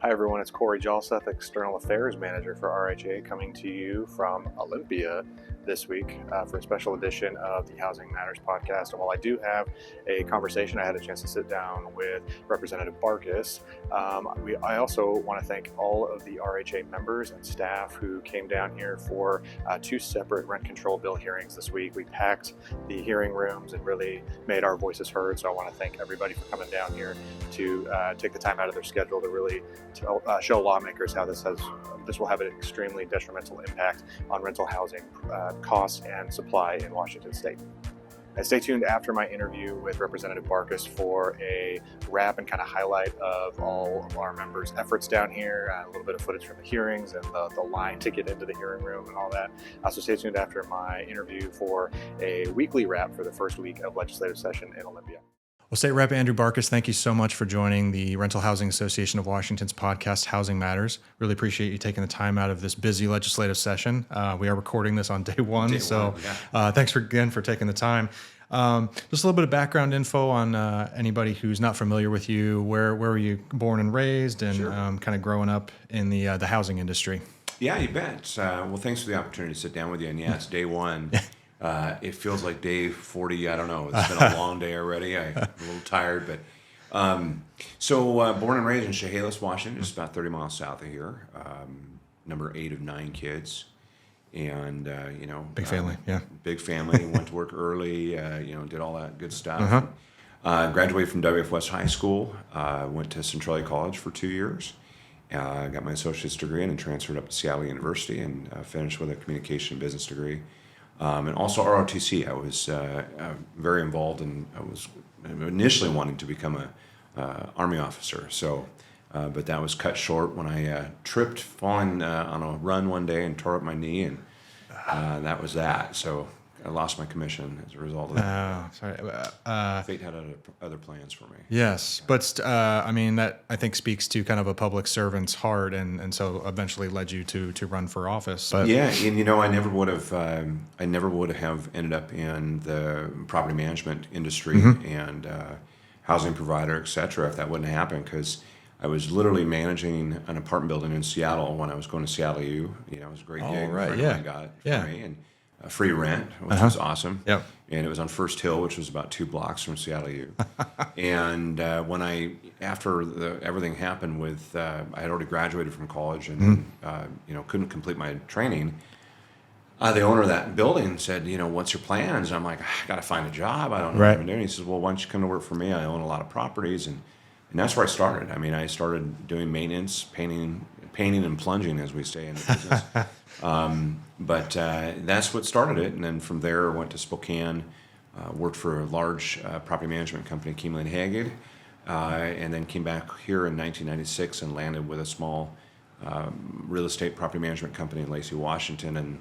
Hi everyone, it's Corey Jalseth, External Affairs Manager for RHA, coming to you from Olympia this week for a special edition of the Housing Matters podcast. And while I do have a conversation, I had a chance to sit down with Representative Barkis. I also want to thank all of the RHA members and staff who came down here for two separate rent control bill hearings this week. We packed the hearing rooms and really made our voices heard. So I want to thank everybody for coming down here to take the time out of their schedule to really show lawmakers how this will have an extremely detrimental impact on rental housing costs and supply in Washington State. And stay tuned after my interview with Representative Barkis for a wrap and kind of highlight of all of our members' efforts down here, a little bit of footage from the hearings and the line to get into the hearing room and all that. So stay tuned after my interview for a weekly wrap for the first week of legislative session in Olympia. Well, State Rep Andrew Barkis, thank you so much for joining the Rental Housing Association of Washington's podcast, Housing Matters. Really appreciate you taking the time out of this busy legislative session. We are recording this on day one, thanks again for taking the time. Just a little bit of background info on anybody who's not familiar with you. Where were you born and raised, and Sure. Kind of growing up in the housing industry? Yeah, you bet. Well, thanks for the opportunity to sit down with you. And yeah, it's day one. It feels like day 40. I don't know. It's been a long day already. I'm a little tired, but born and raised in Chehalis, Washington, just about 30 miles south of here. Number 8 of 9 kids, and Big family, yeah. Big family. Went to work early. Did all that good stuff. Graduated from WF West High School. Went to Centralia College for 2 years. Got my associate's degree and then transferred up to Seattle University and finished with a communication and business degree. And also ROTC. I was very involved, and I was initially wanting to become a Army officer. But that was cut short when I tripped, falling on a run one day and tore up my knee, and that was that. So I lost my commission as a result of that. Fate had other plans for me. Yes, but that I think speaks to kind of a public servant's heart, and so eventually led you to run for office. But yeah, and I never would have ended up in the property management industry and housing provider, et cetera, if that wouldn't happen, because I was literally managing an apartment building in Seattle when I was going to Seattle U. It was a great gig. Right, I got for me, and free rent, which was awesome. Yep. And it was on First Hill, which was about 2 blocks from Seattle U. And after everything happened with, I had already graduated from college and couldn't complete my training. The owner of that building said, what's your plans? And I'm like, I got to find a job. I don't know what I'm doing. He says, well, why don't you come to work for me? I own a lot of properties. And that's where I started. I started doing maintenance, painting and plunging, as we say in the business. But that's what started it. And then from there, I went to Spokane, worked for a large property management company, Keemly & Haggard, and then came back here in 1996 and landed with a small real estate property management company in Lacey, Washington, and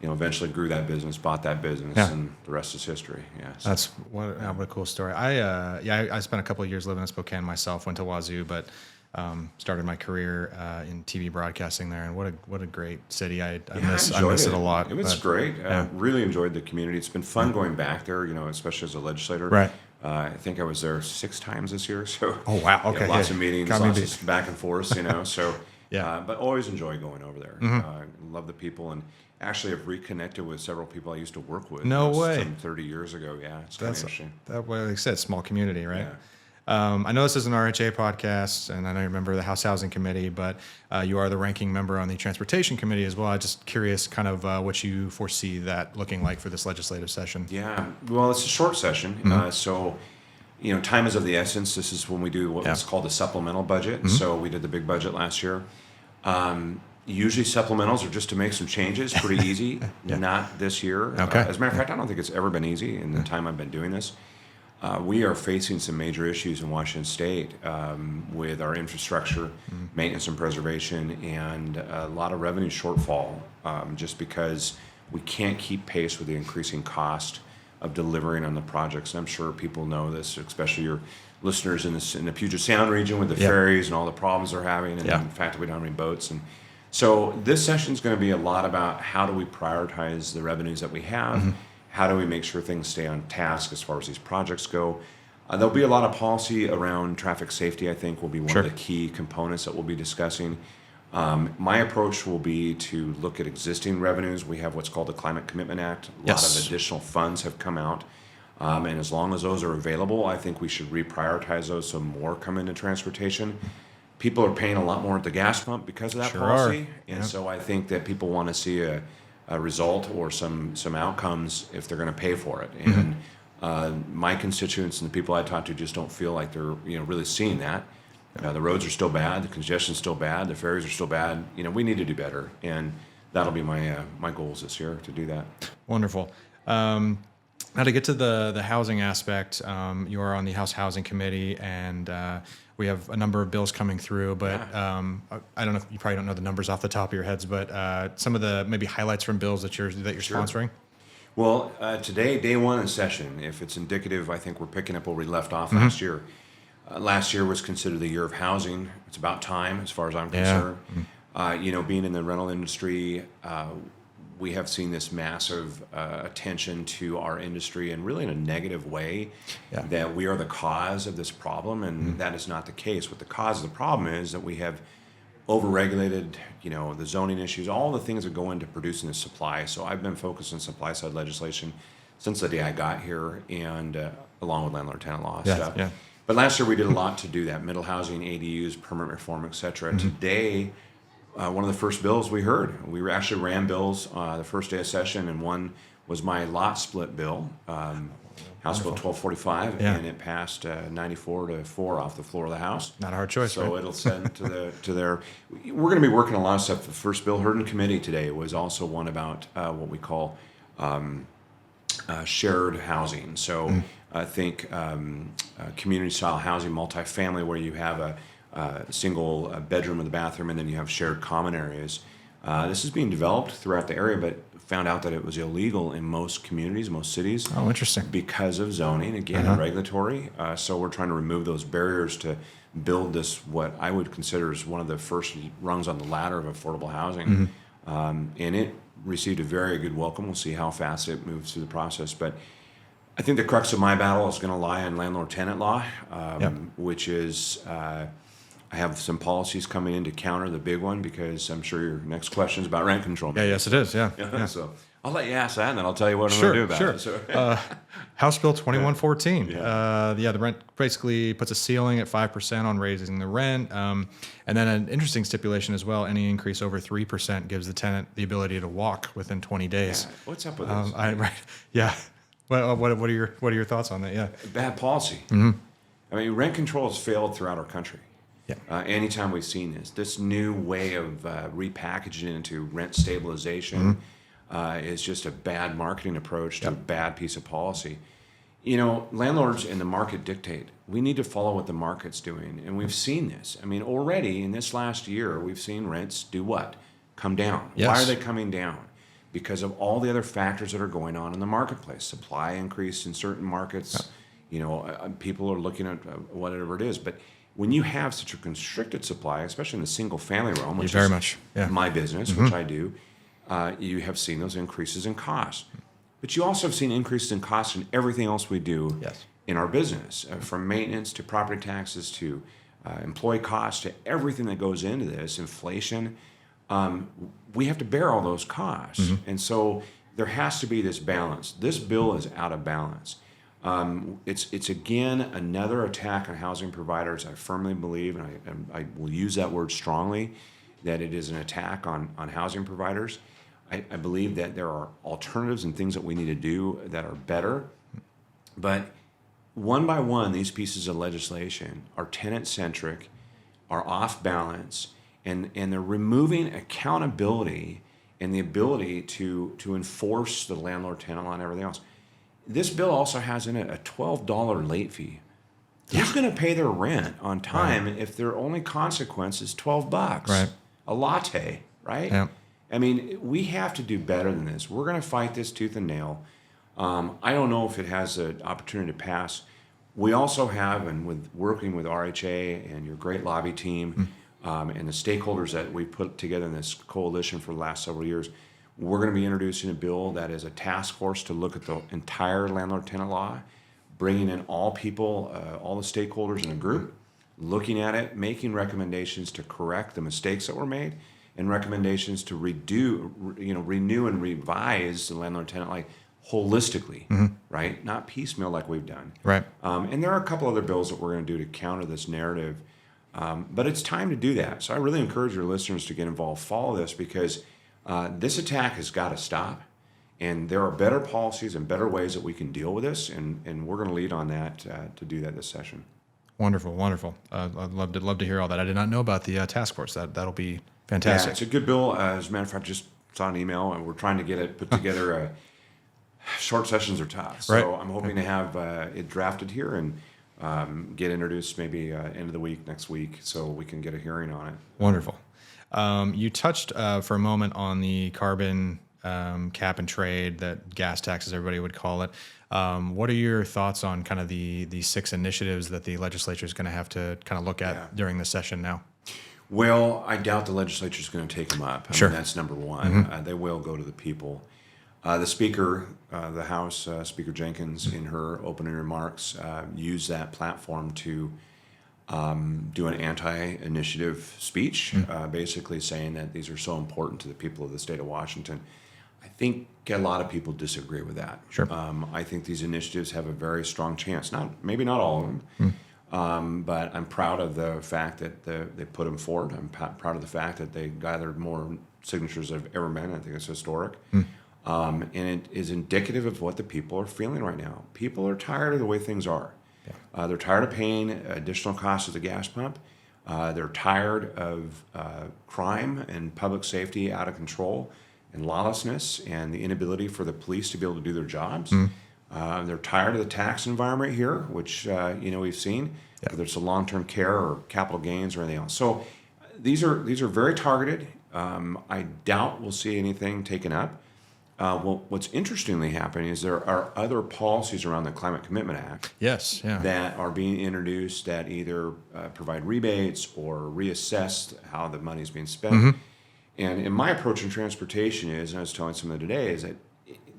eventually grew that business, bought that business, and the rest is history. Yeah, so. That's what a cool story. I spent a couple of years living in Spokane myself. Went to Wazoo, but started my career in TV broadcasting there. And what a great city. I miss it a lot. It was great. Really enjoyed the community. It's been fun going back there. Especially as a legislator. Right. I think I was there 6 times this year. So. Oh wow. Okay. Lots of meetings, lots of back and forth. So. Yeah. But always enjoy going over there. Love the people, and actually have reconnected with several people I used to work with. No way. Some 30 years ago. Yeah, it's kind of interesting. Like I said, small community, right? Yeah. I know this is an RHA podcast, and I know you're a member of the House Housing Committee, but you are the ranking member on the Transportation Committee as well. I'm just curious kind of what you foresee that looking like for this legislative session. Yeah, well, it's a short session, time is of the essence. This is when we do what's called a supplemental budget. So we did the big budget last year. Usually supplementals are just to make some changes, pretty easy. Not this year. Okay. As a matter of fact, I don't think it's ever been easy in the time I've been doing this. We are facing some major issues in Washington State with our infrastructure, maintenance and preservation, and a lot of revenue shortfall just because we can't keep pace with the increasing cost of delivering on the projects. And I'm sure people know this, especially your listeners in the Puget Sound region with the ferries and all the problems they're having, and the fact that we don't have any boats. And so this session is going to be a lot about how do we prioritize the revenues that we have. How do we make sure things stay on task as far as these projects go? There'll be a lot of policy around traffic safety, I think, will be one Sure. of the key components that we'll be discussing. My approach will be to look at existing revenues. We have what's called the Climate Commitment Act. A lot Yes. of additional funds have come out. And as long as those are available, I think we should reprioritize those so more come into transportation. People are paying a lot more at the gas pump because of that Sure policy. are. And Yep. so I think that people want to see a result or some outcomes if they're going to pay for it. And my constituents and the people I talk to just don't feel like they're really seeing that. The roads are still bad, the congestion's still bad, the ferries are still bad. We need to do better, and that'll be my goals this year to do that. Wonderful. Now to get to the housing aspect, you are on the House Housing Committee, and we have a number of bills coming through. But I don't know if you probably don't know the numbers off the top of your heads, but some of the maybe highlights from bills that you're Sure. sponsoring. Well, today, day one in session, if it's indicative, I think we're picking up where we left off last year. Last year was considered the year of housing. It's about time, as far as I'm concerned. Being in the rental industry, we have seen this massive attention to our industry, and really in a negative way, that we are the cause of this problem, and that is not the case. What the cause of the problem is that we have overregulated, the zoning issues, all the things that go into producing the supply. So I've been focused on supply side legislation since the day I got here, and along with landlord-tenant law stuff. Yeah. But last year we did a lot to do that: middle housing, ADUs, permanent reform, et cetera. Today, one of the first bills we heard, we actually ran bills the first day of session, and one was my lot split bill, House Bill 1245, and it passed 94-4 off the floor of the House. Not a hard choice, So right? it'll send to their. We're going to be working on a lot of stuff. The first bill heard in committee today was also one about what we call shared housing. So I think community-style housing, multifamily, where you have a single bedroom with a bathroom, and then you have shared common areas. This is being developed throughout the area, but found out that it was illegal in most communities, most cities. Oh, interesting. Because of zoning, again, and regulatory. So we're trying to remove those barriers to build this, what I would consider is one of the first rungs on the ladder of affordable housing. And it received a very good welcome. We'll see how fast it moves through the process. But I think the crux of my battle is going to lie on landlord-tenant law, which is I have some policies coming in to counter the big one, because I'm sure your next question is about rent control. Yeah, yes, it is. Yeah. So I'll let you ask that, and then I'll tell you what I'm going to do about it. So. House Bill 2114. The rent basically puts a ceiling at 5% on raising the rent. And then an interesting stipulation as well: any increase over 3% gives the tenant the ability to walk within 20 days. Yeah. What's up with this? Right. Yeah. What are your thoughts on that? Yeah. Bad policy. I mean, rent control has failed throughout our country. Yeah. Anytime we've seen this new way of repackaging it into rent stabilization is just a bad marketing approach to a bad piece of policy. Landlords and the market dictate. We need to follow what the market's doing, and we've seen this. I mean, already in this last year, we've seen rents do what? Come down. Yes. Why are they coming down? Because of all the other factors that are going on in the marketplace. Supply increase in certain markets. People are looking at whatever it is, but when you have such a constricted supply, especially in the single-family realm, which very is much, my business, which I do, you have seen those increases in costs. But you also have seen increases in costs in everything else we do in our business, from maintenance to property taxes to employee costs to everything that goes into this, inflation. We have to bear all those costs. And so there has to be this balance. This bill is out of balance. It's again another attack on housing providers. I firmly believe, and I will use that word strongly, that it is an attack on housing providers. I believe that there are alternatives and things that we need to do that are better. But one by one, these pieces of legislation are tenant-centric, are off balance, and they're removing accountability and the ability to enforce the landlord-tenant law and everything else. This bill also has in it a $12 late fee. Who's going to pay their rent on time if their only consequence is $12? Right. A latte, right? Yeah. I mean, we have to do better than this. We're going to fight this tooth and nail. I don't know if it has an opportunity to pass. We also have, and with working with RHA and your great lobby team and the stakeholders that we put together in this coalition for the last several years, we're going to be introducing a bill that is a task force to look at the entire landlord-tenant law, bringing in all people, all the stakeholders in a group, looking at it, making recommendations to correct the mistakes that were made, and recommendations to renew and revise the landlord-tenant like holistically, right? Not piecemeal like we've done. Right. And there are a couple other bills that we're going to do to counter this narrative, but it's time to do that. So I really encourage your listeners to get involved, follow this, because this attack has got to stop. And there are better policies and better ways that we can deal with this, and we're going to lead on that to do that this session. Wonderful, wonderful. I'd love to hear all that. I did not know about the task force. That'll be fantastic. Yeah, it's a good bill. As a matter of fact, just saw an email, and we're trying to get it put together. Short sessions are tough, so Right. I'm hoping to have it drafted here and get introduced maybe end of the week next week, so we can get a hearing on it. Wonderful. You touched for a moment on the carbon cap and trade, that gas tax, as everybody would call it. What are your thoughts on kind of the 6 initiatives that the legislature is going to have to kind of look at during the session now? Well, I doubt the legislature is going to take them up. Sure. I mean, that's number one. They will go to the people. The Speaker, the House, Speaker Jenkins, in her opening remarks, used that platform to do an anti-initiative speech, basically saying that these are so important to the people of the state of Washington. I think a lot of people disagree with that. Sure. I think these initiatives have a very strong chance. Maybe not all of them, but I'm proud of the fact that they put them forward. I'm proud of the fact that they gathered more signatures than have ever been. I think it's historic. And it is indicative of what the people are feeling right now. People are tired of the way things are. Yeah. They're tired of paying additional costs at the gas pump. They're tired of crime and public safety out of control and lawlessness and the inability for the police to be able to do their jobs. They're tired of the tax environment here, which we've seen, whether it's a long-term care or capital gains or anything else. So these are very targeted. I doubt we'll see anything taken up. What's interestingly happening is there are other policies around the Climate Commitment Act that are being introduced that either provide rebates or reassess how the money is being spent. And in my approach in transportation is, and I was telling someone today, is that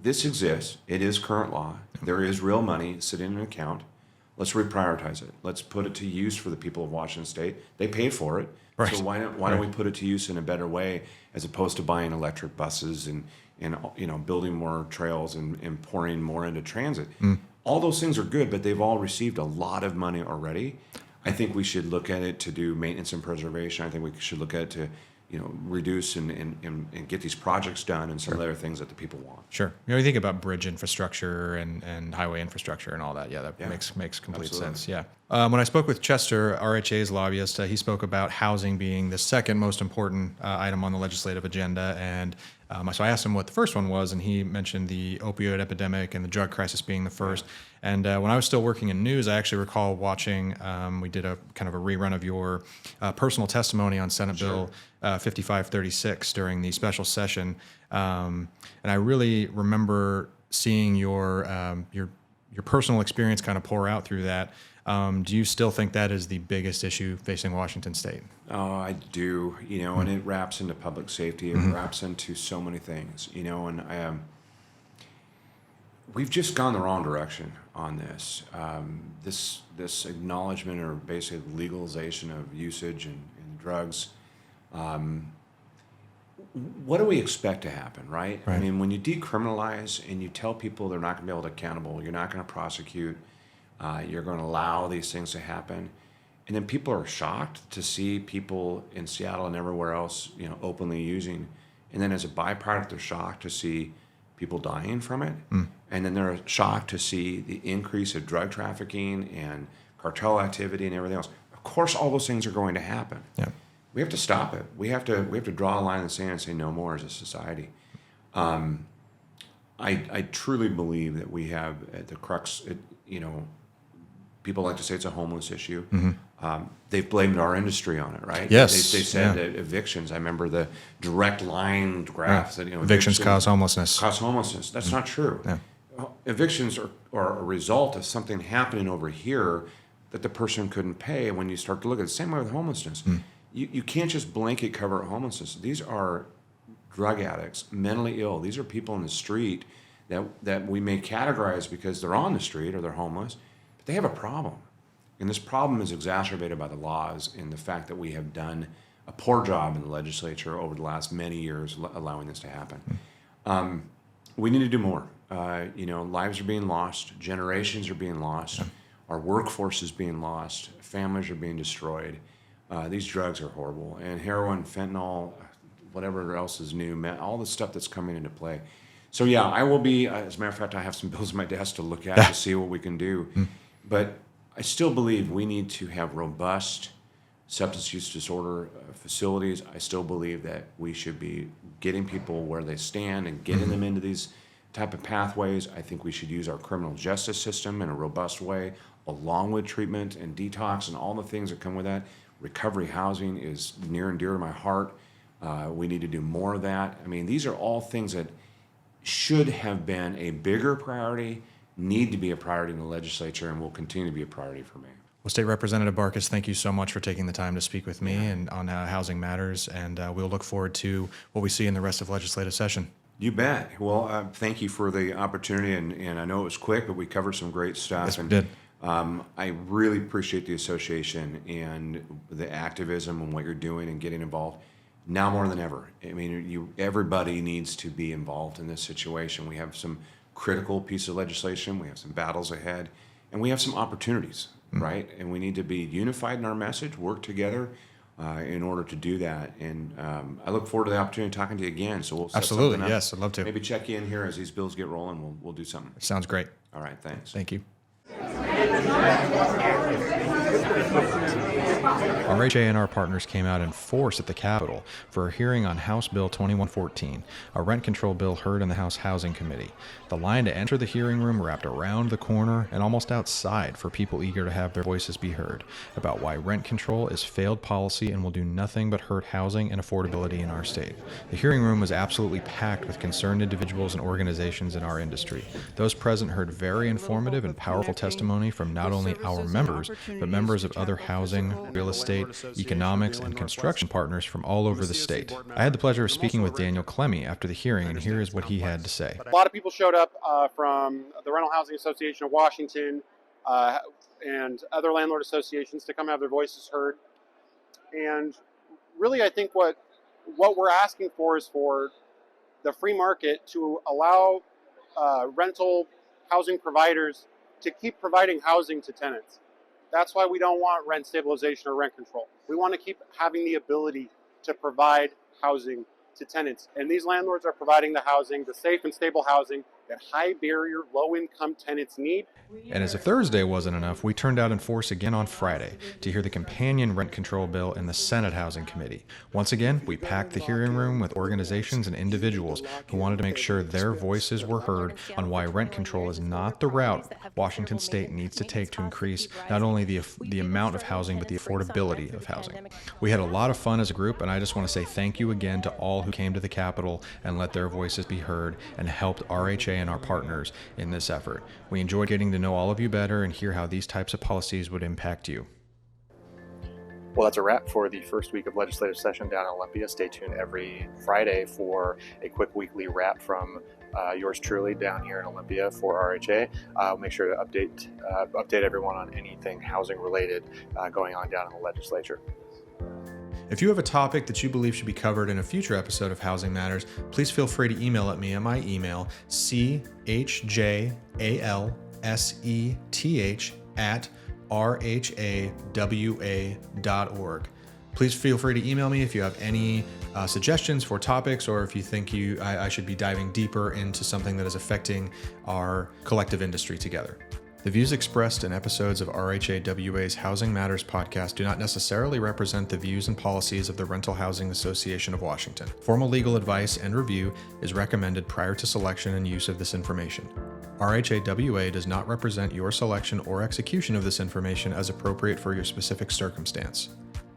this exists. It is current law. There is real money sitting in an account. Let's reprioritize it. Let's put it to use for the people of Washington State. They paid for it. Right. So why don't we put it to use in a better way, as opposed to buying electric buses and building more trails and pouring more into transit. All those things are good, but they've all received a lot of money already. I think we should look at it to do maintenance and preservation. I think we should look at it to reduce and get these projects done and some other things that the people want. Sure. You think about bridge infrastructure and highway infrastructure and all that. Yeah, that makes complete sense. Yeah. When I spoke with Chester, RHA's lobbyist, he spoke about housing being the second most important item on the legislative agenda. And so I asked him what the first one was, and he mentioned the opioid epidemic and the drug crisis being the first. And when I was still working in news, I actually recall watching, we did a kind of a rerun of your personal testimony on Senate Bill 5536 during the special session. And I really remember seeing your personal experience kind of pour out through that. Do you still think that is the biggest issue facing Washington State? Oh, I do, and it wraps into public safety. It wraps into so many things, and we've just gone the wrong direction on this. This acknowledgement or basically legalization of usage and drugs. What do we expect to happen, right? I mean, when you decriminalize and you tell people they're not going to be able to accountable, you're not going to prosecute, you're going to allow these things to happen, and then people are shocked to see people in Seattle and everywhere else, openly using, and then as a byproduct, they're shocked to see people dying from it, and then they're shocked to see the increase of drug trafficking and cartel activity and everything else. Of course, all those things are going to happen. Yeah. We have to stop it. We have to draw a line in the sand and say no more as a society. I truly believe that we have at the crux. People like to say it's a homeless issue. They've blamed our industry on it, right? Yes. They said that evictions. I remember the direct line graphs that evictions cause homelessness. That's not true. Yeah. Evictions are a result of something happening over here that the person couldn't pay. When you start to look at it, the same way with homelessness. You can't just blanket cover homelessness. These are drug addicts, mentally ill. These are people in the street that we may categorize because they're on the street or they're homeless, but they have a problem. And this problem is exacerbated by the laws and the fact that we have done a poor job in the legislature over the last many years allowing this to happen. We need to do more. Lives are being lost, generations are being lost, our workforce is being lost, families are being destroyed. These drugs are horrible, and heroin, fentanyl, whatever else is new, all the stuff that's coming into play. So yeah, I will be, as a matter of fact, I have some bills on my desk to look at to see what we can do. But I still believe we need to have robust substance use disorder facilities. I still believe that we should be getting people where they stand and getting them into these type of pathways. I think we should use our criminal justice system in a robust way, along with treatment and detox and all the things that come with that. Recovery housing is near and dear to my heart. We need to do more of that. I mean, these are all things that should have been a bigger priority, need to be a priority in the legislature, and will continue to be a priority for me. Well, State Representative Barkis, thank you so much for taking the time to speak with me and on Housing Matters, and we'll look forward to what we see in the rest of legislative session. You bet. Well, thank you for the opportunity, and I know it was quick, but we covered some great stuff. Yes, we did. I really appreciate the association and the activism and what you're doing and getting involved. Now more than ever. I mean, everybody needs to be involved in this situation. We have some critical pieces of legislation. We have some battles ahead, and we have some opportunities, right? And we need to be unified in our message, work together in order to do that. And I look forward to the opportunity of talking to you again. So we'll set Absolutely. something up. Yes, I'd love to. Maybe check you in here as these bills get rolling. We'll do something. Sounds great. All right. Thanks. Thank you. RHA and our partners came out in force at the Capitol for a hearing on House Bill 2114, a rent control bill heard in the House Housing Committee. The line to enter the hearing room wrapped around the corner and almost outside for people eager to have their voices be heard about why rent control is failed policy and will do nothing but hurt housing and affordability in our state. The hearing room was absolutely packed with concerned individuals and organizations in our industry. Those present heard very informative and powerful testimony from not only our members, but members of other housing, real estate, economics, and construction partners from all over the state. I had the pleasure of speaking with Daniel Clemmy after the hearing, and here is what he had to say. A lot of people showed up from the Rental Housing Association of Washington and other landlord associations to come have their voices heard. And really, I think what we're asking for is for the free market to allow rental housing providers to keep providing housing to tenants. That's why we don't want rent stabilization or rent control. We want to keep having the ability to provide housing to tenants. And these landlords are providing the housing, the safe and stable housing that high barrier, low income tenants need. And as if Thursday wasn't enough, we turned out in force again on Friday to hear the companion rent control bill in the Senate Housing Committee. Once again, we packed the hearing room with organizations and individuals who wanted to make sure their voices were heard on why rent control is not the route Washington State needs to take to increase not only the amount of housing, but the affordability of housing. We had a lot of fun as a group, and I just want to say thank you again to all who came to the Capitol and let their voices be heard and helped RHA and our partners in this effort. We enjoyed getting to know all of you better and hear how these types of policies would impact you. Well, that's a wrap for the first week of legislative session down in Olympia. Stay tuned every Friday for a quick weekly wrap from yours truly down here in Olympia for RHA. I'll make sure to update everyone on anything housing related going on down in the legislature. If you have a topic that you believe should be covered in a future episode of Housing Matters, please feel free to email at me at my email, chjalseth@rhawa.org. Please feel free to email me if you have any suggestions for topics, or if you think I should be diving deeper into something that is affecting our collective industry together. The views expressed in episodes of RHAWA's Housing Matters podcast do not necessarily represent the views and policies of the Rental Housing Association of Washington. Formal legal advice and review is recommended prior to selection and use of this information. RHAWA does not represent your selection or execution of this information as appropriate for your specific circumstance.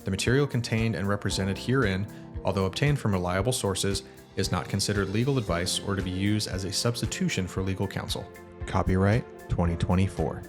The material contained and represented herein, although obtained from reliable sources, is not considered legal advice or to be used as a substitution for legal counsel. Copyright 2024.